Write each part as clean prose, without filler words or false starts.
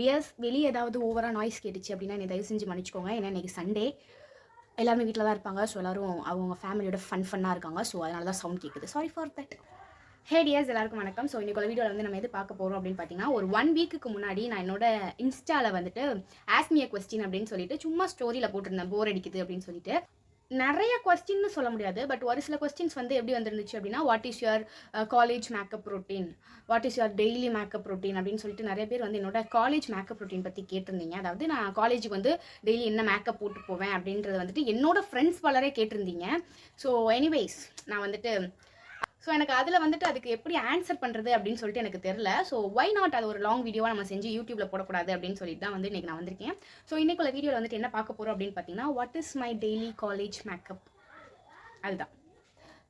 Tears வெளியே ஏதாவது ஓவராக நாய்ஸ் கேட்டுச்சு அப்படின்னா என்னை தயவு செஞ்சு மன்னிச்சுக்கோங்க. ஏன்னா இன்றைக்கி சண்டே எல்லாருமே வீட்டில் தான் இருப்பாங்க. ஸோ எல்லோரும் அவங்க ஃபேமிலியோட ஃபன்னாக இருக்காங்க. ஸோ அதனால தான் சவுண்ட் கேட்குது. Sorry for that. Hey dears, எல்லாருக்கும் வணக்கம். ஸோ இன்றைக்கி வீடியோவில் வந்து நம்ம எது பார்க்க போகிறோம் அப்படின்னு பார்த்தீங்கன்னா, ஒரு 1 வீக்குக்கு முன்னாடி நான் என்னோட இன்ஸ்டாவில் வந்துட்டு ஆஸ்க் மீ எ கொஸ்டின் அப்படின்னு சொல்லிட்டு சும்மா ஸ்டோரியில் போட்டிருந்தேன், போர் அடிக்குது அப்படின்னு சொல்லிட்டு. நிறைய கொஸ்டின்னு சொல்ல முடியாது, பட் ஒரு சில கொஸ்டின்ஸ் வந்து எப்படி வந்துருந்துச்சு அப்படின்னா, what is your college makeup routine, what is your daily makeup routine அப்படின்னு சொல்லிட்டு நிறைய பேர் வந்து என்னோட காலேஜ் மேக்கப் ரொட்டீன் பற்றி கேட்டிருந்தீங்க. அதாவது நான் காலேஜுக்கு வந்து டெய்லி என்ன மேக்கப் போட்டு போவேன் அப்படின்றது வந்துட்டு என்னோட ஃப்ரெண்ட்ஸ் பலரே கேட்டிருந்தீங்க. ஸோ எனிவேஸ் நான் வந்துட்டு எனக்கு அதில் வந்துட்டு அதுக்கு எப்படி ஆன்சர் பண்ணுறது அப்படின்னு சொல்லிட்டு எனக்கு தெரில. ஸோ ஒய் நாட் அது ஒரு லாங் வீடியோவாக நம்ம செஞ்சு யூடியூப்பில் போடக்கூடாது அப்படின்னு சொல்லிட்டு தான் வந்து இன்றைக்கி நான் வந்திருக்கேன். ஸோ இன்றைக்குள்ள வீடியோவில் வந்துட்டு என்ன பார்க்க போகிறோம் அப்படின்னு பார்த்தீங்கன்னா, what is my daily college makeup, அதுதான்.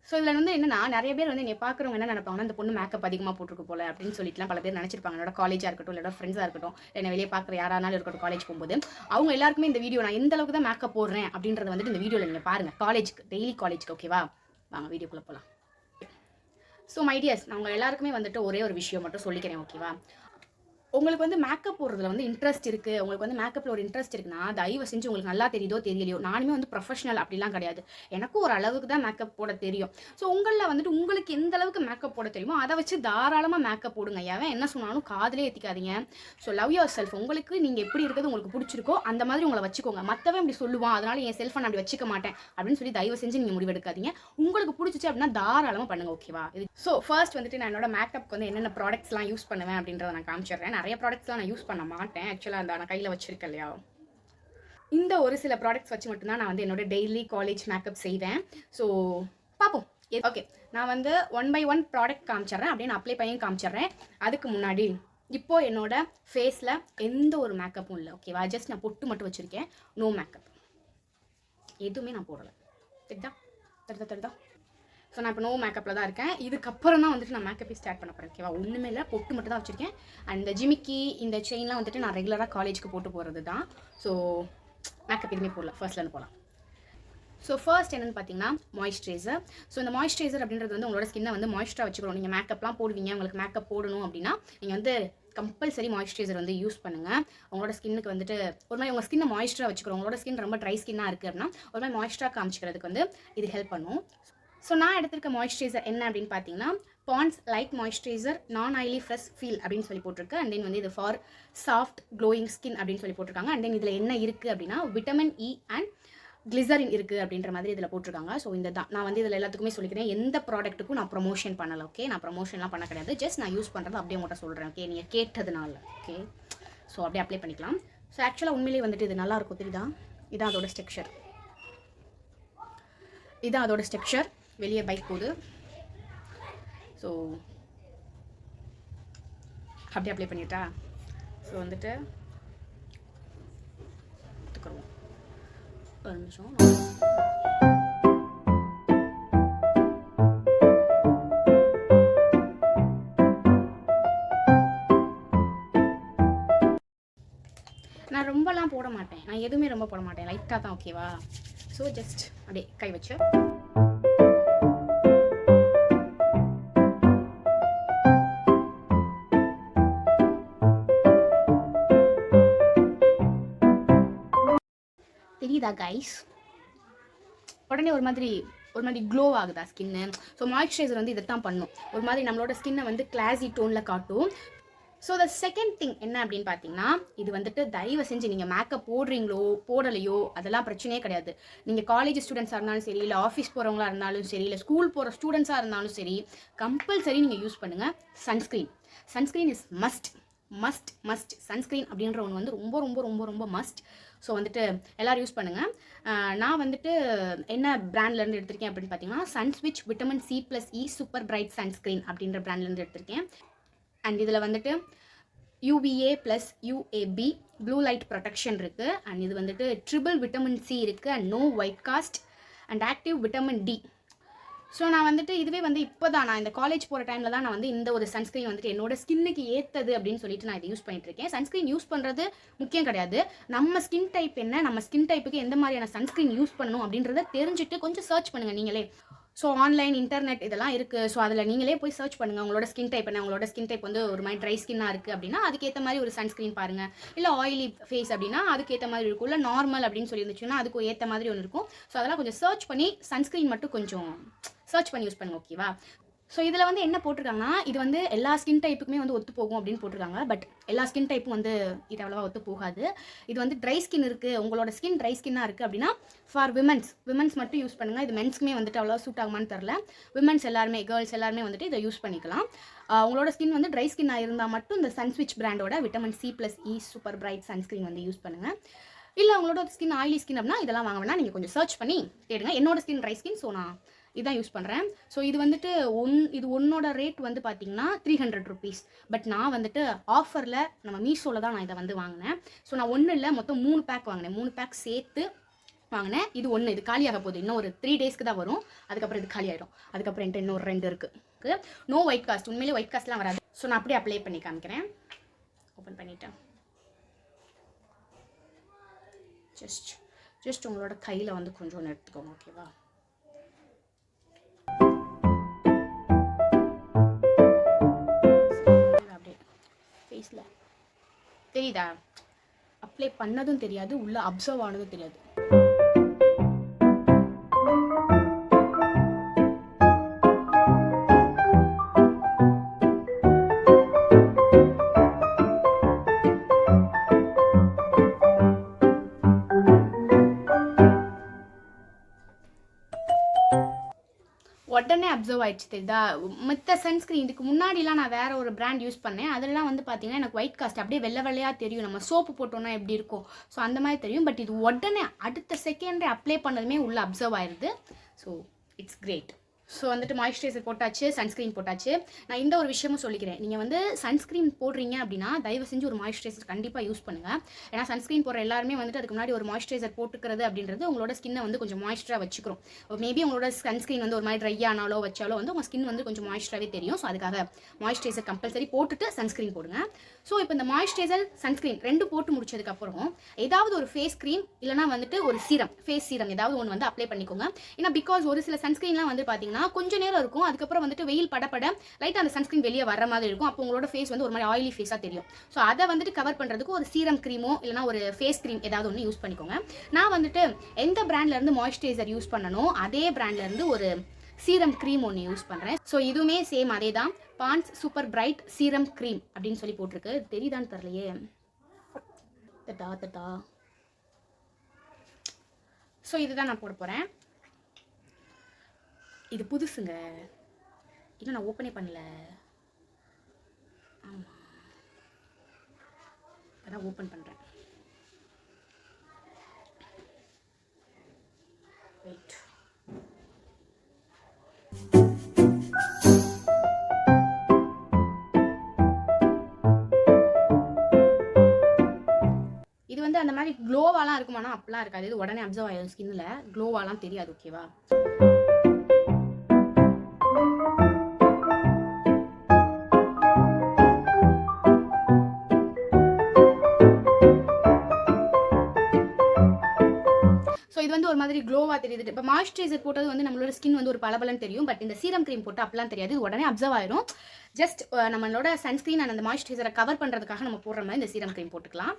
ஸோ இதில் வந்து என்னன்னா, நிறைய பேர் வந்து என்னை பார்க்குறவங்க என்ன நினைப்பாங்கன்னா, அந்த பொண்ணு மேக்கப் அதிகமாக போட்டிருக்கு போல அப்படின்னு சொல்லிட்டுலாம் பல பேர் நினச்சிருப்பாங்க. என்னோட காலேஜாக இருக்கட்டும், இல்லைனா ஃப்ரெண்ட்ஸாக இருக்கட்டும், என்னை வெளியே பார்க்குற யாரானாலும் இருக்கட்டும், காலேஜ் போகும்போது அவங்க எல்லாருக்குமே இந்த வீடியோ நான் எந்த அளவுக்கு தான் மேக்கப் போடுறேன் அப்படின்றத வந்துட்டு இந்த வீடியோவில் நீங்கள் பாருங்கள். காலேஜுக்கு டெய்லி காலேஜுக்கு ஓகேவா? வாங்க வீடியோக்குள்ளே போகலாம். ஸோ மை டியர்ஸ், நான் உங்கள் எல்லாருக்குமே வந்துட்டு ஒரே ஒரு விஷயம் மட்டும் சொல்லிக்கிறேன் ஓகேவா? உங்களுக்கு வந்து மேக்கப் போடுறதுல வந்து இன்ட்ரெஸ்ட் இருக்குது, உங்களுக்கு வந்து மேக்கப்பில் ஒரு இன்ட்ரெஸ்ட் இருக்குன்னா தயவு செஞ்சு உங்களுக்கு நல்லா தெரியுதோ தெரியலையோ, நானுமே வந்து ப்ரொஃபஷனல் அப்படிலாம் கிடையாது, எனக்கும் ஒரு அளவுக்கு தான் மேக்கப் போட தெரியும். ஸோ உங்களில் வந்துட்டு உங்களுக்கு எந்த அளவுக்கு மேக்கப் போட தெரியுமோ அதை வச்சு தாராளமாக மேக்கப் போடுங்க. ஏன் என்ன சொன்னாலும் காதிலே ஏற்றிக்காதீங்க. So love yourself. உங்களுக்கு நீங்கள் எப்படி இருக்கிறது உங்களுக்கு பிடிச்சிருக்கோ அந்த மாதிரி உங்களை வச்சுக்கோங்க. மற்றவன் இப்படி சொல்லுவான் அதனால என் செல்ஃபை நான் அப்படி வச்சுக்க மாட்டேன் அப்படின்னு சொல்லி தயவு செஞ்சு நீங்கள் முடிவெடுக்காதீங்க. உங்களுக்கு பிடிச்சிச்சு அப்படின்னா தாராளமாக பண்ணுங்க ஓகேவா? ஸோ ஃபர்ஸ்ட் வந்துட்டு நான் என்னோட மேக்கப்க்கு வந்து என்னென்ன ப்ராடக்ட்ஸ்லாம் யூஸ் பண்ணுவேன் அப்படின்றத நான் காமிச்சிடுறேன். நிறைய ப்ராடக்ட்ஸ்லாம் நான் யூஸ் பண்ண மாட்டேன் ஆக்சுவலாக, அந்த நான் கையில் வச்சிருக்கேன் இல்லையா, இந்த ஒரு சில ப்ராடக்ட்ஸ் வச்சு மட்டும்தான் நான் வந்து என்னோட டெய்லி காலேஜ் மேக்கப் செய்வேன். ஸோ பார்ப்போம். ஓகே, நான் வந்து 1 by 1 ப்ராடக்ட் காமிச்சிட்றேன், அப்படியே நான் அப்ளை பண்ணி காமிச்சிட்றேன். அதுக்கு முன்னாடி இப்போது என்னோட ஃபேஸில் எந்த ஒரு மேக்கப்பும் இல்லை ஓகேவா? ஜஸ்ட் நான் பொட்டு மட்டும் வச்சுருக்கேன், நோ மேக்கப், எதுவுமே நான் போடலை. தெரியுதா? ஸோ நான் இப்போ நோ மேக்கப்பில் தான் இருக்கேன். இதுக்கப்புறம் தான் வந்துட்டு நான் மேக்கப்பே ஸ்டார்ட் பண்ண போகிறேன் ஓகேவா? ஒன்றுமே இல்லை, பொட்டு மட்டும் தான் வச்சுருக்கேன். அண்ட் இந்த ஜிமிக்கி இந்த செயின்லாம் வந்துட்டு நான் ரெகுலராக காலேஜுக்கு போட்டு போகிறது தான். ஸோ மேக்கப் எதுவுமே போடல, ஃபர்ஸ்ட்லேருந்து போகலாம். ஸோ ஃபர்ஸ்ட் என்னென்னு பார்த்தீங்கன்னா மாய்ஸ்சரைசர். ஸோ இந்த மாய்ஸ்சரைசர் அப்படின்றது வந்து உங்களோட ஸ்கின்னை வந்து மாய்ஸ்டராக வச்சுக்கணும். நீங்கள் மேக்கப்லாம் போடுவீங்க, உங்களுக்கு மேக்கப் போடணும் அப்படின்னா நீங்கள் வந்து கம்பல்சரி மாய்ஸ்சரைசர் வந்து யூஸ் பண்ணுங்கள். உங்களோட ஸ்கின்னுக்கு வந்துட்டு ஒரு மாதிரி உங்கள் ஸ்கின்னை மாய்ஸ்டராக வச்சுக்கிறோம். உங்களோட ஸ்கின் ரொம்ப ட்ரை ஸ்கின்னாக இருக்குது அப்படின்னா ஒரு மாதிரி மாய்ஸ்டராக காமிச்சிக்கிறதுக்கு வந்து இது ஹெல்ப் பண்ணும். ஸோ நான் எடுத்திருக்க மாய்ஸ்சரைசர் என்ன அப்படின்னு பார்த்தீங்கன்னா, பாண்ட்ஸ் லைட் மாய்ஸ்சரைசர் நான் ஆயிலி ஃப்ரெஷ் ஃபீல் அப்படின்னு சொல்லி போட்டிருக்கு. அண்ட் தென் வந்து இது ஃபார் சாஃப்ட் க்ளோயிங் ஸ்கின் அப்படின்னு சொல்லி போட்டிருக்காங்க. அண்ட் தென் இதில் என்ன இருக்குது அப்படின்னா, விட்டமின் இ அண்ட் கிளிசரின் இருக்குது அப்படின்ற மாதிரி இதில் போட்டிருக்காங்க. ஸோ இந்த தான் நான் வந்து இதில் எல்லாத்துக்குமே சொல்லிக்கிறேன். எந்த ப்ராடக்ட்டுக்கும் நான் ப்ரொமோஷன் பண்ணலை ஓகே? நான் ப்ரொமோஷன்லாம் பண்ண கிடையாது, ஜஸ்ட் நான் யூஸ் பண்ணுறது அப்படியே உங்கள்கிட்ட சொல்கிறேன் ஓகே? நீங்கள் கேட்டதுனால ஓகே? ஸோ அப்படியே அப்ளை பண்ணிக்கலாம். ஸோ ஆக்சுவலாக உண்மையிலேயே வந்துட்டு இது நல்லாயிருக்கும், தெரியுதா? இதான் அதோட ஸ்ட்ரக்சர், இதான் அதோட ஸ்ட்ரக்சர். வெளியே பைக் போகுது. ஸோ அப்படியே அப்ளை பண்ணிட்டா. ஸோ வந்துட்டு எடுத்துக்கிறோம் ஒரு நிமிஷம். நான் ரொம்பலாம் போட மாட்டேன், நான் எதுவுமே ரொம்ப போட மாட்டேன், லைட்டாக தான் ஓகேவா? ஸோ ஜஸ்ட் அப்படியே கை வச்சு தெரியுதா கைஸ்? உடனே ஒரு மாதிரி க்ளோ ஆகுதா ஸ்கின்னு? ஸோ மாய்ஸ்சரைசர் வந்து இதை தான் பண்ணும், ஒரு மாதிரி நம்மளோட ஸ்கின்னை வந்து கிளாஸி டோனில் காட்டும். ஸோ த செகண்ட் திங் என்ன அப்படின்னு பார்த்தீங்கன்னா, இது வந்துட்டு தயவு செஞ்சு நீங்கள் மேக்கப் போடுறீங்களோ போடலையோ அதெல்லாம் பிரச்சனையே கிடையாது. நீங்கள் காலேஜ் ஸ்டூடெண்ட்ஸாக இருந்தாலும் சரி, இல்லை ஆஃபீஸ் போகிறவங்களா இருந்தாலும் சரி, இல்லை ஸ்கூல் போகிற ஸ்டூடெண்ட்ஸாக இருந்தாலும் சரி, கம்பல்சரி நீங்கள் யூஸ் பண்ணுங்கள் sunscreen. Sunscreen is must. Sunscreen அப்படின்ற ஒன்று வந்து ரொம்ப ரொம்ப ரொம்ப ரொம்ப மஸ்ட். ஸோ வந்துட்டு எல்லோரும் யூஸ் பண்ணுங்கள். நான் வந்துட்டு என்ன பிராண்ட்லேருந்து எடுத்திருக்கேன் அப்படின்னு பார்த்தீங்கன்னா, Sunswitch vitamin C+E super bright sunscreen அப்படின்ற பிராண்ட்லேருந்து எடுத்திருக்கேன். அண்ட் இதில் வந்துட்டு UVA + UAB blue light protection இருக்குது. அண்ட் இது வந்துட்டு ட்ரிபிள் விட்டமின் C இருக்குது. And no white cast and active vitamin D. So நான் வந்துட்டு இதுவே வந்து இப்போ தான் நான் இந்த காலேஜ் போகிற டைமில் தான் நான் வந்து இந்த ஒரு சன்ஸ்க்ரீன் வந்துட்டு என்னோட ஸ்கின்னுக்கு ஏற்றது அப்படின்னு சொல்லிட்டு நான் இதை யூஸ் பண்ணிட்டுருக்கேன். சன்ஸ்க்ரீன் யூஸ் பண்ணுறது முக்கியம் கிடையாது, நம்ம ஸ்கின் டைப் என்ன, நம்ம ஸ்கின் டைப்புக்கு எந்த மாதிரியான சன்ஸ்க்ரீன் யூஸ் பண்ணணும் அப்படின்றத தெரிஞ்சுட்டு கொஞ்சம் சர்ச் பண்ணுங்கள் நீங்களே. ஸோ ஆன்லைன் இன்டர்நெட் இதெல்லாம் இருக்குது. ஸோ அதில் நீங்களே போய் சர்ச் பண்ணுங்கள். உங்களோட ஸ்கின் டைப் என்ன, உங்களோட ஸ்கின் டைப் வந்து ஒரு மாதிரி ட்ரை ஸ்கின்னாக இருக்குது அப்படின்னா அதுக்கேற்ற மாதிரி ஒரு சன்ஸ்க்ரீன் பாருங்கள். இல்லை ஆயிலி ஃபேஸ் அப்படின்னா அதுக்கேற்ற மாதிரி இருக்கும். இல்லை நார்மல் அப்படின்னு சொல்லி இருந்துச்சுன்னா அதுக்கு ஏற்ற மாதிரி ஒன்று இருக்கும். ஸோ அதெல்லாம் கொஞ்சம் சர்ச் பண்ணி சன்ஸ்க்ரீன் மட்டும் கொஞ்சம் சர்ச் பண்ணி யூஸ் பண்ணுங்கள். ஓகேவா? ஸோ இதில் வந்து என்ன போட்டிருக்காங்கன்னா, இது வந்து எல்லா ஸ்கின் டைப்புக்குமே வந்து ஒத்து போகும் அப்படின்னு போட்டிருக்காங்க. பட் எல்லா ஸ்கின் டைப்பும் வந்து இது அவ்வளோவா ஒத்து போகாது. இது வந்து ட்ரை ஸ்கின் இருக்குது, உங்களோட ஸ்கின் ட்ரை ஸ்கின்னாக இருக்குது அப்படின்னா ஃபார் விமன்ஸ் மட்டும் யூஸ் பண்ணுங்கள். இது மென்ஸ்க்குமே வந்துட்டு அவ்வளோ சூட் ஆகுமான்னு தெரில. விமன்ஸ் எல்லாருமே, கேர்ள்ஸ் எல்லாருமே வந்துட்டு இதை யூஸ் பண்ணிக்கலாம். உங்களோட ஸ்கின் வந்து ட்ரை ஸ்கின்னாக இருந்தால் மட்டும் இந்த சன்ஸ்விட்ச் பிராண்டோட vitamin C+E super bright sunscreen வந்து யூஸ் பண்ணுங்கள். இல்லை உங்களோட ஸ்கின் ஆயிலி ஸ்கின் அப்படின்னா இதெல்லாம் வாங்க வேணா, நீங்கள் கொஞ்சம் சர்ச் பண்ணி தேடுங்க. என்னோட ஸ்கின் ட்ரை ஸ்கின், ஸோ நான் இதான் யூஸ் பண்ணுறேன். ஸோ இது வந்துட்டு இது ஒன்னோட ரேட் வந்து பார்த்தீங்கன்னா 300 rupees. பட் நான் வந்துட்டு ஆஃபரில் நம்ம மீஷோவில் தான் நான் இதை வந்து வாங்கினேன். ஸோ நான் ஒன்றும் இல்லை, மொத்தம் 3 பேக் வாங்கினேன். 3 பேக் சேர்த்து வாங்கினேன். இது ஒன்று, இது காலியாக போகுது. இன்னும் ஒரு 3 daysக்கு தான் வரும். அதுக்கப்புறம் இது காலி ஆகிடும். அதுக்கப்புறம் என்கிட்ட இன்னும் 2 இருக்குது. நோ ஒயிட் காஸ்ட், உண்மையிலே ஒயிட் காஸ்ட்லாம் வராது. ஸோ நான் அப்படியே அப்ளை பண்ணி காமிக்கிறேன். ஓப்பன் பண்ணிட்டேன். ஜஸ்ட் உங்களோட கையில் வந்து கொஞ்சம் எடுத்துக்கோங்க. ஓகேவா? ஃபேஸில் தெரியுதா? அப்ளை பண்ணதும் தெரியாது, உள்ள அப்சர்வ் ஆனதும் தெரியாது. உடனே அப்சர்வ் ஆயிடுச்சு. தெரியுதா? மற்ற சன்ஸ்க்ரீன் இதுக்கு முன்னாடிலாம் நான் வேறு ஒரு பிராண்ட் யூஸ் பண்ணேன். அதெல்லாம் வந்து பார்த்தீங்கன்னா எனக்கு ஒயிட் காஸ்ட் அப்படியே வெள்ளையாக தெரியும். நம்ம சோப்பு போட்டோன்னா எப்படி இருக்கும், ஸோ அந்த மாதிரி தெரியும். பட் இது உடனே அடுத்த செகண்டே அப்ளை பண்ணதுமே உள்ள அப்சர்வ் ஆயிடுது. So it's great. ஸோ வந்துட்டு மாய்ஸ்சரைசர் போட்டாச்சு, சன்ஸ்க்ரீன் போட்டாச்சு. நான் இந்த ஒரு விஷயமும் சொல்லிக்கிறேன். நீங்கள் வந்து சன்ஸ்க்ரீன் போடுறீங்க அப்படின்னா தயவு செஞ்சு ஒரு மாய்ஸ்சரைசர் கண்டிப்பாக யூஸ் பண்ணுங்கள். ஏன்னா சன்ஸ்க்ரீன் போடுற எல்லாருமே வந்துட்டு அதுக்கு முன்னாடி ஒரு மாய்ஸ்சரைசர் போட்டுக்கிறது அப்படின்றது உங்களோட ஸ்கின்னை வந்து கொஞ்சம் மாய்ஸ்சராக வச்சுக்கிறோம். மேபி உங்களோட சன்ஸ்க்ரீன் வந்து ஒரு மாதிரி ட்ரை ஆனாலோ வச்சாலோ வந்து உங்கள் ஸ்கின் வந்து கொஞ்சம் மாய்ஸ்சராகவே தெரியும். ஸோ அதுக்காக மாய்ஸ்சரைசர் கம்பல்சரி போட்டுட்டு சன்ஸ்க்ரீன் போடுங்க. ஸோ இப்போ இந்த மாய்ஸ்சரைசர் சன்ஸ்க்ரீன் 2 போட்டு முடிச்சதுக்கப்புறம் ஏதாவது ஒரு ஃபேஸ் க்ரீம் இல்லைனா வந்துட்டு ஒரு சீரம், ஃபேஸ் சீரம் ஏதாவது ஒன்று வந்து அப்ளை பண்ணிக்கோங்க. ஏன்னா பிகாஸ் ஒரு சில சன்ஸ்க்ரீன்லாம் வந்து பார்த்தீங்கன்னா கொஞ்சம் நேரம் இருக்கும், அதுக்கப்புறம் வந்துட்டு வெயில் படப்பட லைட்டாக அந்த சன்ஸ்க்ரீன் வெளியே வர மாதிரி இருக்கும். அப்போ உங்களோட ஃபேஸ் வந்து ஒரு மாதிரி ஆயிலி ஃபேஸாக தெரியும். ஸோ அதை வந்துட்டு கவர் பண்ணுறதுக்கு ஒரு சீரம் க்ரீமோ இல்லைனா ஒரு ஃபேஸ் க்ரீம் ஏதாவது ஒன்று யூஸ் பண்ணிக்கோங்க. நான் வந்துட்டு எந்த பிராண்ட்லேருந்து மாய்ஸ்சரைசர் யூஸ் பண்ணணும் அதே பிராண்ட்லேருந்து ஒரு சீரம் க்ரீம் ஒன்று யூஸ் பண்ணுறேன். ஸோ இதுவுமே சேம் அதே தான், Pond's super bright serum cream அப்படின்னு சொல்லி போட்டிருக்கு. தெரியுதான்னு தெரியலையே. தட்டா ஸோ இதுதான் நான் போட போகிறேன். இது புதுசுங்க, இன்னும் நான் ஓப்பனே பண்ணல. ஆமாம், அதான் ஓப்பன் பண்ணுறேன். வெயிட். இது வந்து அந்த மாதிரி க்ளோவாலாம் இருக்குமானா அப்படிலாம் இருக்காது. இது உடனே அப்சர்வ் ஆகிடும் ஸ்கின்னில், க்ளோவாலாம் தெரியாது. ஓகேவா? ஸோ இது வந்து ஒரு மாதிரி க்ளோவாக தெரியுது. இப்போ மாய்ஸ்சரைசர் போட்டது வந்து நம்மளோட ஸ்கின் வந்து ஒரு பளபளன்னு தெரியும். பட் இந்த சீரம் க்ரீம் போட்டு அப்படிலாம் தெரியாது, இது உடனே அப்சர்வ் ஆயிடும். ஜஸ்ட் நம்மளோட சன்ஸ்க்ரீன் அண்ட் அந்த மாய்ஸ்சரைசரை கவர் பண்ணுறதுக்காக நம்ம போடுற மாதிரி இந்த சீரம் க்ரீம் போட்டுக்கலாம்.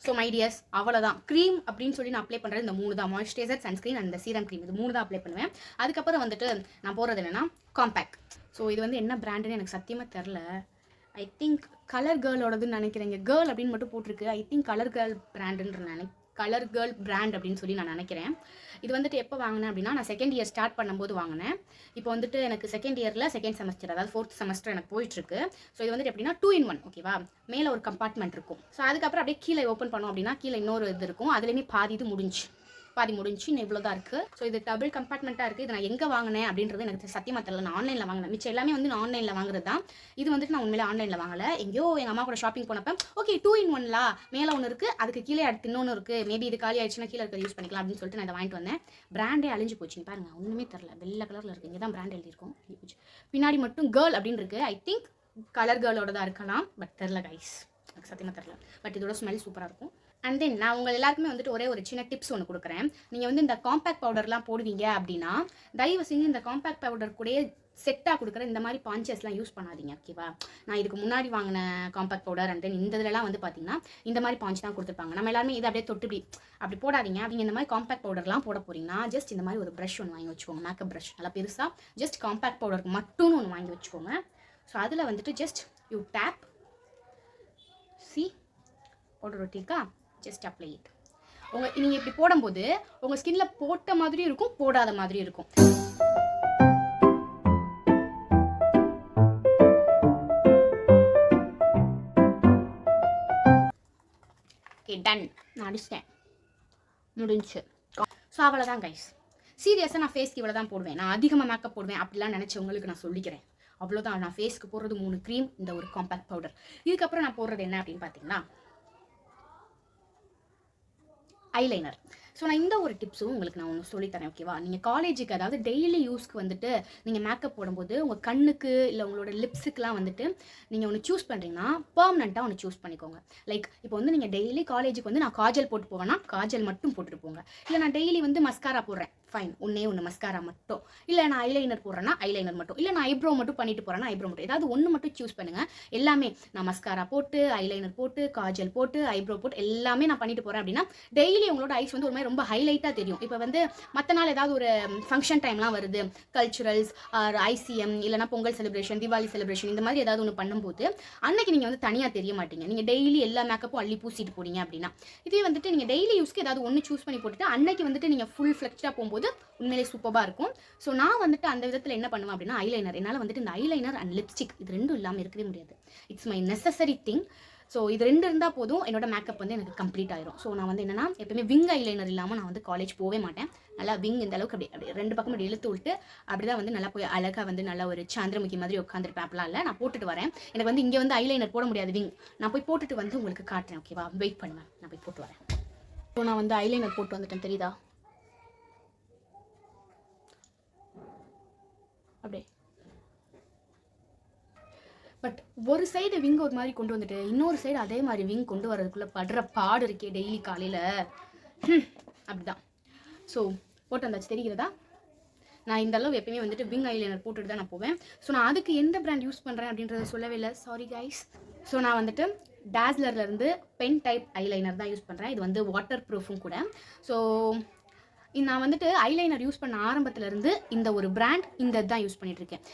ஸோ மை டியர்ஸ், அவ்வளோதான். க்ரீம் அப்படின்னு சொல்லி நான் அப்ளை பண்ணுறது இந்த 3 தான், மாய்ஸ்சரைசர், சன்ஸ்க்ரீன் அண்ட் இந்த சீரம் க்ரீம். இது 3 தான் அப்ளை பண்ணுவேன். அதுக்கப்புறம் வந்துட்டு நான் போடுறது என்னென்னா காம்பேக்ட். ஸோ இது வந்து என்ன பிராண்டுன்னு எனக்கு சத்தியமாக தெரில. ஐ திங்க் கலர் கேர்ளோடதுன்னு நினைக்கிறேங்க. கேர்ள் அப்படின்னு மட்டும் போட்டிருக்கு. I think colour girl brand அப்படின்னு சொல்லி நான் நினைக்கிறேன். இது வந்துட்டு எப்போ வாங்கினேன் அப்படின்னா நான் செகண்ட் இயர் ஸ்டார்ட் பண்ணும்போது வாங்கினேன். இப்போ வந்துட்டு எனக்கு செகண்ட் இயரில் செகண்ட் செமஸ்டர், அதாவது 4th செமஸ்டர் எனக்கு போயிட்டுருக்கு. ஸோ இது வந்துட்டு எப்படின்னா 2 in 1. ஓகேவா? மேலே ஒரு கம்பார்ட்மெண்ட் இருக்கும். ஸோ அதுக்கப்புறம் அப்படியே கீழே ஓப்பன் பண்ணோம் அப்படின்னா கீழே இன்னொரு இது இருக்கும். அதுலேயுமே பாதி முடிஞ்சு இன்னும் இவ்வளோ தான் இருக்குது. ஸோ இது டபுள் கம்பார்ட்மெண்ட்டாக இருக்குது. இது நான் எங்கே வாங்கினேன் அப்படின்றது எனக்கு சத்தியமாக தெரியல. நான் ஆன்லைனில் வாங்கினேன். மிச்சம் எல்லாமே வந்து நான் ஆன்லைனில் வாங்குறது தான். இது வந்துட்டு நான் உண்மையிலே ஆன்லைனில் வாங்கலை. எங்கேயோ எங்கள் அம்மா கூட ஷாப்பிங் போனப்போ ஓகே 2 in 1 மேலே ஒன்று இருக்குது, அதுக்கு கீழே அடுத்து இன்னொன்று இருக்குது, மேபி இது காலி ஆயிடுச்சுன்னா கீழே இருக்க யூஸ் பண்ணிக்கலாம் அப்படின்னு சொல்லிட்டு நான் இதை வாங்கிட்டு வந்தேன். பிராண்டே அழிஞ்சு போச்சு பாருங்கள், ஒன்றுமே தெரில. வெள்ளை கலரில் இருக்குது. இங்கே தான் பிராண்ட் எழுதியிருக்கும். பின்னாடி மட்டும் கேர்ள் அப்படின்னு இருக்குது. ஐ திங்க் கலர் கேர்ளோட தான் இருக்கலாம், பட் தெரில கைஸ், எனக்கு சத்தியமாக தெரில. பட் இதோட ஸ்மெல் சூப்பராக இருக்கும். அண்ட் தென் நான் உங்கள் எல்லாருக்குமே வந்துட்டு ஒரே ஒரு சின்ன டிப்ஸ் ஒன்று கொடுக்குறேன். நீங்கள் வந்து இந்த காம்பேக்ட் பவுடர்லாம் போடுவீங்க அப்படின்னா தயவு செஞ்சு இந்த காம்பேக்ட் பவுடர் கூடயே செட்டாக கொடுக்குற இந்த மாதிரி பாஞ்சஸ்லாம் யூஸ் பண்ணாதீங்க, ஓகேவா? நான் இதுக்கு முன்னாடி வாங்கின காம்பேக்ட் பவுடர் அண்ட் தென் இந்த இதெல்லாம் வந்து பார்த்தீங்கன்னா இந்த மாதிரி பாஞ்ச் தான் கொடுத்துருப்பாங்க. நம்ம எல்லாருமே இதை அப்படியே தொட்டு அப்படி போடாதீங்க. அப்படிங்க இந்த மாதிரி காம்பேக்ட் பவுடர்லாம் போட போறீங்கன்னா ஜஸ்ட் இந்த மாதிரி ஒரு ப்ரஷ் ஒன்று வாங்கி வச்சுக்கோங்க, மேக்கப் ப்ரஷ் நல்லா பெருசாக. ஜஸ்ட் காம்பேக்ட் பவுடருக்கு மட்டும் ஒன்று வாங்கி வச்சுக்கோங்க. ஸோ அதில் வந்துட்டு ஜஸ்ட் யூ டேப் சி பவுடர் ஒட்டிருக்கா, ஜஸ்ட் அப்ளை இட். நீங்கள் இப்படி போடும்போது உங்கள் ஸ்கின்ல போட்ட மாதிரி இருக்கும், போடாத மாதிரி இருக்கும். ஓகே டன், நான் அடிச்சிட்டேன், முடிஞ்சு. ஸோ அவ்வளோதான் கைஸ். சீரியஸாக நான் ஃபேஸ்க்கு இவ்வளோ தான் போடுவேன். நான் அதிகமாக மேக்கப் போடுவேன் அப்படிலாம் நினச்சவங்களுக்கு நான் சொல்லிக்கிறேன். அவ்வளோதான். நான் ஃபேஸ்க்கு போடுறது 3 க்ரீம், இந்த ஒரு காம்பேக்ட் பவுடர். இதுக்கப்புறம் நான் போடுறது என்ன அப்படின்னு பார்த்தீங்கன்னா ஐலைனர். ஸோ நான் இந்த ஒரு டிப்ஸும் உங்களுக்கு நான் ஒன்று சொல்லித்தரேன், ஓகேவா? நீங்கள் காலேஜுக்கு அதாவது டெய்லி யூஸ்க்கு வந்துட்டு நீங்கள் மேக்கப் போடும்போது உங்கள் கண்ணுக்கு இல்லை உங்களோட லிப்ஸுக்கெலாம் வந்துட்டு நீங்கள் ஒன்று சூஸ் பண்ணுறீங்கன்னா பெர்மனெண்ட்டாக ஒன்று சூஸ் பண்ணிக்கோங்க. லைக் இப்போ வந்து நீங்கள் டெய்லி காலேஜுக்கு வந்து நான் காஜல் போட்டு போவேன்னா காஜல் மட்டும் போட்டுட்டு போங்க. இல்லை நான் டெய்லி வந்து மஸ்காரா போடுறேன், ஃபைன், ஒன்று மஸ்காரா மட்டும். இல்லை நான் ஐலைனர் போடுறேன்னா ஐலைனர் மட்டும். இல்லை நான் ஐப்ரோ மட்டும் பண்ணிட்டு போகிறேன்னா ஐப்ரோ மட்டும். ஏதாவது ஒன்று மட்டும் சூஸ் பண்ணுங்கள். எல்லாமே நான் மஸ்காரா போட்டு ஐலைனர் போட்டு காஜல் போட்டு ஐப்ரோ போட்டு எல்லாமே நான் பண்ணிட்டு போகிறேன் அப்படின்னா டெய்லி உங்களோட ஐஸ் வந்து ஒரு மாதிரி ரொம்ப ஹைலைட்டாக தெரியும். இப்போ வந்து மற்ற நாள் ஏதாவது ஒரு ஃபங்க்ஷன் டைம்லாம் வருது, கல்ச்சுரல்ஸ் ஆர் ஐசிஎம் இல்லைனா பொங்கல் செலிப்ரேஷன், தீபாவளி செலிப்ரேஷன், இந்த மாதிரி ஏதாவது ஒன்று பண்ணும்போது அன்னைக்கு நீங்கள் வந்து தனியாக தெரிய மாட்டீங்க. நீங்கள் டெய்லி எல்லா மேக்கப்பும் அள்ளி பூசிட்டு போறீங்க அப்படின்னா. இதே வந்துட்டு நீங்கள் டெய்லி யூஸ்க்கு ஏதாவது ஒன்று சூஸ் பண்ணி போட்டுட்டு அன்னைக்கு வந்துட்டு நீங்கள் ஃபுல் ஃப்ளெக்ஸ்டாக போகும்போது உண்மையிலே சூப்பராக இருக்கும். ஸோ நான் வந்துட்டு அந்த விதத்தில் என்ன பண்ணுவேன் அப்படின்னா ஐலைனர். என்னால் வந்துட்டு இந்த ஐலைனர் அண்ட் லிப்ஸ்டிக் இது ரெண்டும் இல்லாமல் இருக்கவே முடியாது. It's my necessary thing. So இது 2 இருந்தால் போதும் என்னோட மேக்கப் வந்து எனக்கு கம்ப்ளீட் ஆயிரும். ஸோ நான் வந்து என்னன்னா எப்பவுமே விங் ஐலைனர் இல்லாமல் நான் வந்து காலேஜ் போவே மாட்டேன். நல்லா விங் இந்த அளவுக்கு அப்படியே 2 பக்கம் அப்படி இழுத்து விட்டு அப்படிதான் வந்து நல்லா போய் அழகாக வந்து நல்லா ஒரு சாந்திரமுகி மாதிரி உட்காந்துருப்பேன். அப்படிலாம் இல்லை, நான் போட்டுட்டு வரேன். எனக்கு வந்து இங்கே வந்து ஐலைனர் போட முடியாது விங். நான் போய் போட்டுட்டு வந்து உங்களுக்கு காட்டுறேன், ஓகேவா? வெயிட் பண்ணுவேன், நான் போய் போட்டு வரேன். ஸோ நான் வந்து ஐலைனர் போட்டு வந்துட்டேன், தெரியுதா? அப்படியே பட் ஒரு சைடு விங் ஒரு மாதிரி கொண்டு வந்துட்டு இன்னொரு சைடு அதே மாதிரி விங் கொண்டு வரதுக்குள்ளே படுற பாடு இருக்கே டெய்லி காலையில். அப்படிதான். ஸோ போட்டு வந்தாச்சு, தெரிகிறதா? நான் இந்த அளவு எப்பயுமே வந்துட்டு விங் ஐலைனர் போட்டுட்டு தான் நான் போவேன். ஸோ நான் அதுக்கு எந்த பிராண்ட் யூஸ் பண்ணுறேன் அப்படின்றத சொல்லவே இல்லை, சாரி கைஸ். ஸோ நான் வந்துட்டு டாஸ்லர்லேருந்து பென் டைப் ஐலைனர் தான் யூஸ் பண்ணுறேன். இது வந்து வாட்டர் ப்ரூஃபும் கூட. ஸோ நான் வந்துட்டு ஐலைனர் யூஸ் பண்ண ஆரம்பத்துலேருந்து இந்த ஒரு பிராண்ட் இந்த தான் யூஸ் பண்ணிகிட்ருக்கேன்.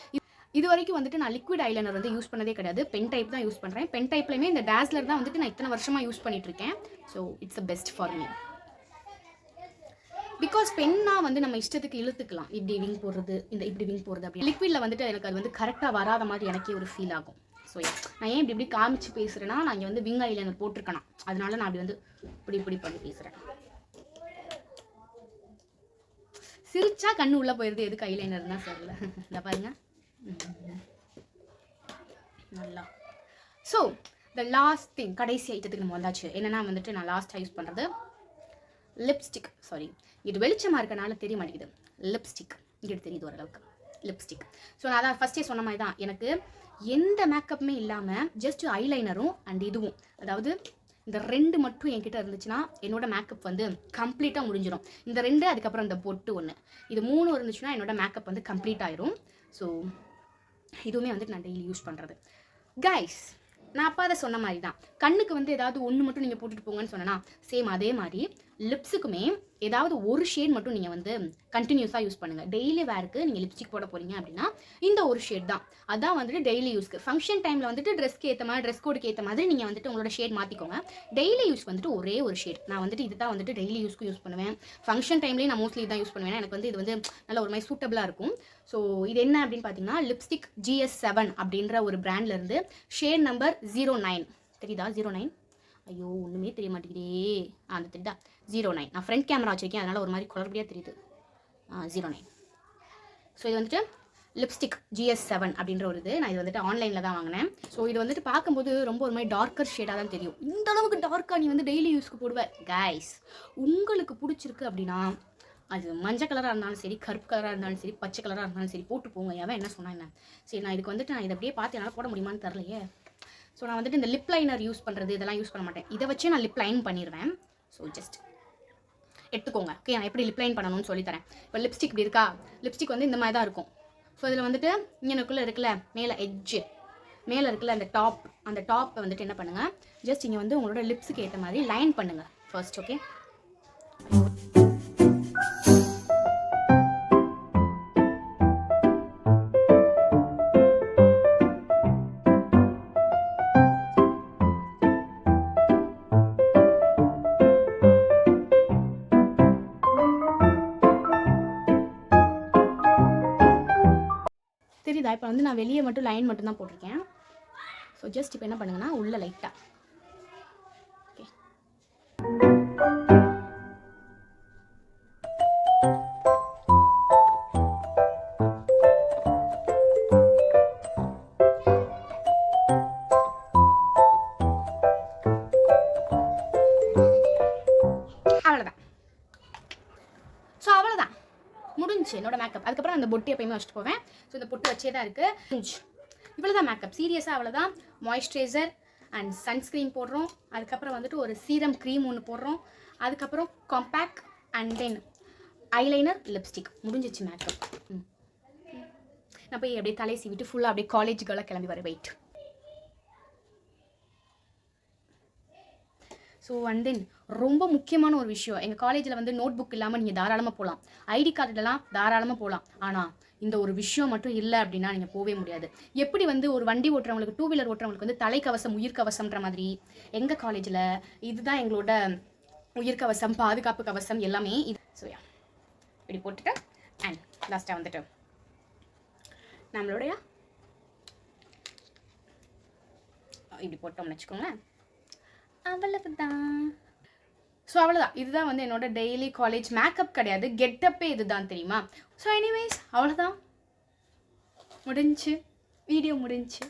இது வரைக்கும் வந்துட்டு நான் லிக்விட் ஐலைனர் வந்து யூஸ் பண்ணதே கிடையாது. பென் டைப் தான் யூஸ் பண்ணுறேன். பென் டைப்லையுமே இந்த டாஸ்லர் தான் வந்துட்டு நான் இத்தனை வருஷமாக யூஸ் பண்ணிகிட்ருக்கேன். So it's the best for me. Because பென்னா வந்து நம்ம இஷ்டத்துக்கு இழுத்துக்கலாம். இப்படி விங் போடுறது, இப்படி விங் போடுறது அப்படி. லிக்விடில் வந்துட்டு எனக்கு அது வந்து கரெக்டாக வராத மாதிரி எனக்கே ஒரு ஃபீல் ஆகும். ஸோ நான் ஏன் இப்படி காமிச்சு பேசுகிறேன்னா நான் இங்கே வந்து விங் ஐலைனர் போட்டிருக்கேன், அதனால நான் அப்படி வந்து இப்படி பண்ணி பேசுகிறேன். சிரிச்சா கண்ணு உள்ளே போயிடுது, எதுக்கு ஐலைனர் தான் சரியில்லை. இந்த பாருங்க நல்லா. ஸோ த லாஸ்ட் திங், கடைசி ஐட்டத்துக்கு நம்ம வந்தாச்சு. என்னென்னா வந்துட்டு நான் லாஸ்ட்டாக யூஸ் பண்ணுறது லிப்ஸ்டிக். சாரி, இது வெளிச்சமாக இருக்கனால தெரிய மாட்டேங்குது. லிப்ஸ்டிக் இங்கே தெரியுது ஓரளவுக்கு. லிப்ஸ்டிக். ஸோ நான் அதான் ஃபஸ்ட்டே சொன்ன மாதிரி தான், எனக்கு எந்த மேக்கப்புமே இல்லாமல் ஜஸ்ட் ஐலைனரும் அண்ட் இதுவும், அதாவது இந்த 2 மட்டும் என்கிட்ட இருந்துச்சுன்னா என்னோட மேக்கப் வந்து கம்ப்ளீட்டாக முடிஞ்சிடும். இந்த 2 அதுக்கப்புறம் இந்த பொட்டு 1, இது 3 இருந்துச்சுன்னா என்னோட மேக்கப் வந்து கம்ப்ளீட் ஆயிரும். ஸோ இதுவுமே வந்துட்டு நான் டெய்லி யூஸ் பண்ணுறது கைஸ். நான் அப்போ அதை சொன்ன மாதிரி தான், கண்ணுக்கு வந்து ஏதாவது ஒன்று மட்டும் நீங்கள் போட்டுட்டு போங்கன்னு சொன்னேன்னா சேம் அதே மாதிரி லிப்ஸுக்குமே ஏதாவது ஒரு ஷேட் மட்டும் நீங்கள் வந்து கண்டினியூஸாக யூஸ் பண்ணுங்கள். டெய்லி வேருக்கு நீங்கள் லிப்ஸ்டிக் போட போகிறீங்க அப்படின்னா இந்த ஒரு ஷேட் தான், அதான் வந்துட்டு டெய்லி யூஸ்க்கு. ஃபங்க்ஷன் டைமில் வந்துட்டு ட்ரெஸ்க்கு ஏற்ற மாதிரி, ட்ரெஸ் கோடுக்கு ஏற்ற மாதிரி நீங்கள் வந்துட்டு உங்களோட ஷேட் மாற்றிக்கோங்க. டெய்லி யூஸ் வந்துட்டு ஒரே ஒரு ஷேட். நான் வந்துட்டு இது தான் வந்துட்டு டெய்லி யூஸ்க்கு யூஸ் பண்ணுவேன். ஃபங்க்ஷன் டைம்லேயும் நான் மோஸ்ட்லி தான் யூஸ் பண்ணுவேன். எனக்கு வந்து இது வந்து நல்ல ஒரு மாதிரி சூட்டபிளாக இருக்கும். ஸோ இது என்ன அப்படின்னு பார்த்தீங்கன்னா லிப்ஸ்டிக் GS7 அப்படின்ற ஒரு பிராண்ட்லேருந்து ஷேட் நம்பர் 09, தெரியுதா? 09. ஐயோ ஒன்றுமே தெரிய மாட்டேங்குதே. அந்த தெரியுதா? 09. நான் ஃப்ரண்ட் கேமரா வச்சுருக்கேன், அதனால் ஒரு மாதிரி குளறுபடியாக தெரியுது. 09. ஸோ இது வந்துட்டு லிப்ஸ்டிக் GS7 அப்படின்ற ஒரு இது. நான் இது வந்துட்டு ஆன்லைனில் தான் வாங்கினேன். ஸோ இது வந்துட்டு பார்க்கும்போது ரொம்ப ஒரு மாதிரி டார்க்கர் ஷேடாக தான் தெரியும். இந்த அளவுக்கு டார்க்காக நீ வந்து டெய்லி யூஸ்க்கு போடுவேன் கைஸ். உங்களுக்கு பிடிச்சிருக்கு அப்படின்னா அது மஞ்சள் கலராக இருந்தாலும் சரி, கருப்பு கலராக இருந்தாலும் சரி, பச்சை கலராக இருந்தாலும் சரி போட்டு போங்க. எவன் என்ன சொன்னா என்ன. சரி, நான் இதுக்கு வந்துட்டு நான் இதை அப்படியே பார்த்து என்னால் போட முடியுமான்னு தெரிலையே. ஸோ நான் வந்துட்டு இந்த லிப் லைனர் யூஸ் பண்ணுறது இதெல்லாம் யூஸ் பண்ண மாட்டேன். இதை வச்சு நான் லிப் லைன் பண்ணிடுவேன். ஸோ ஜஸ்ட் எடுத்துக்கோங்க. ஓகே, நான் எப்படி லிப் லைன் பண்ணணும்னு சொல்லித்தரேன். இப்போ லிப்ஸ்டிக் இப்படி இருக்கா, லிப்ஸ்டிக் வந்து இந்த மாதிரி தான் இருக்கும். ஸோ இதில் வந்துட்டு இங்கனுக்குள்ளே இருக்குல்ல மேலே எட்ஜு, மேலே இருக்குல்ல அந்த டாப்பை வந்துட்டு என்ன பண்ணுங்கள், ஜஸ்ட் இங்கே வந்து உங்களோட லிப்ஸுக்கு ஏற்ற மாதிரி லைன் பண்ணுங்கள் ஃபர்ஸ்ட். ஓகே, தெரியுதா? இப்போ வந்து நான் வெளியே மட்டும் லைன் மட்டும் தான் போட்டிருக்கேன். ஸோ ஜஸ்ட் இப்போ என்ன பண்ணுங்கன்னா உள்ள லைட்டாக ஓகே அவ்வளோதான். ஸோ அவ்வளோதான் முடிஞ்சு என்னோட மேக்கப். அதுக்கப்புறம் அந்த பொட்டு எப்பயுமே வச்சுட்டு போவேன். ஸோ இந்த பொட்டு வச்சே தான் இருக்குது. இவ்வளோ தான் மேக்கப். சீரியஸாக அவ்வளோதான். மாய்ஸ்சரைசர் அண்ட் சன்ஸ்க்ரீன் போடுறோம். அதுக்கப்புறம் வந்துட்டு ஒரு சீரம் க்ரீம் ஒன்று போடுறோம். அதுக்கப்புறம் compact and then eyeliner, lipstick. முடிஞ்சிச்சு மேக்கப். நான் போய் அப்படியே தலையை சீவிட்டு ஃபுல்லாக அப்படியே காலேஜுக்கெல்லாம் கிளம்பி வரேன். வெயிட். ஸோ அண்ட் தென் ரொம்ப முக்கியமான ஒரு விஷயம், எங்கள் காலேஜில் வந்து நோட் புக் இல்லாமல் நீங்கள் தாராளமாக போகலாம், ஐடி கார்டுலாம் தாராளமாக போகலாம். ஆனால் இந்த ஒரு விஷயம் மட்டும் இல்லை அப்படின்னா நீங்கள் போகவே முடியாது. எப்படி வந்து ஒரு வண்டி ஓட்டுறவங்களுக்கு, டூ வீலர் ஓட்டுறவங்களுக்கு வந்து தலைக்கவசம் உயிர்கவசம்ன்ற மாதிரி எங்கள் காலேஜில் இதுதான் எங்களோட உயிர்கவசம், பாதுகாப்பு கவசம் எல்லாமே இது. ஸோ இப்படி போட்டுட்டு அண்ட் லாஸ்ட்டாக வந்துட்டு நம்மளுடைய இப்படி போட்டோம்னு வச்சுக்கோங்களேன். அவ்வளவுதான். ஸோ அவ்வளோதான். இதுதான் வந்து என்னோட டெய்லி காலேஜ் மேக்கப் கிடையாது, கெட்டப்பே இதுதான் தெரியுமா. ஸோ எனிவேஸ் அவ்வளோதான், முடிஞ்சு வீடியோ முடிஞ்சு.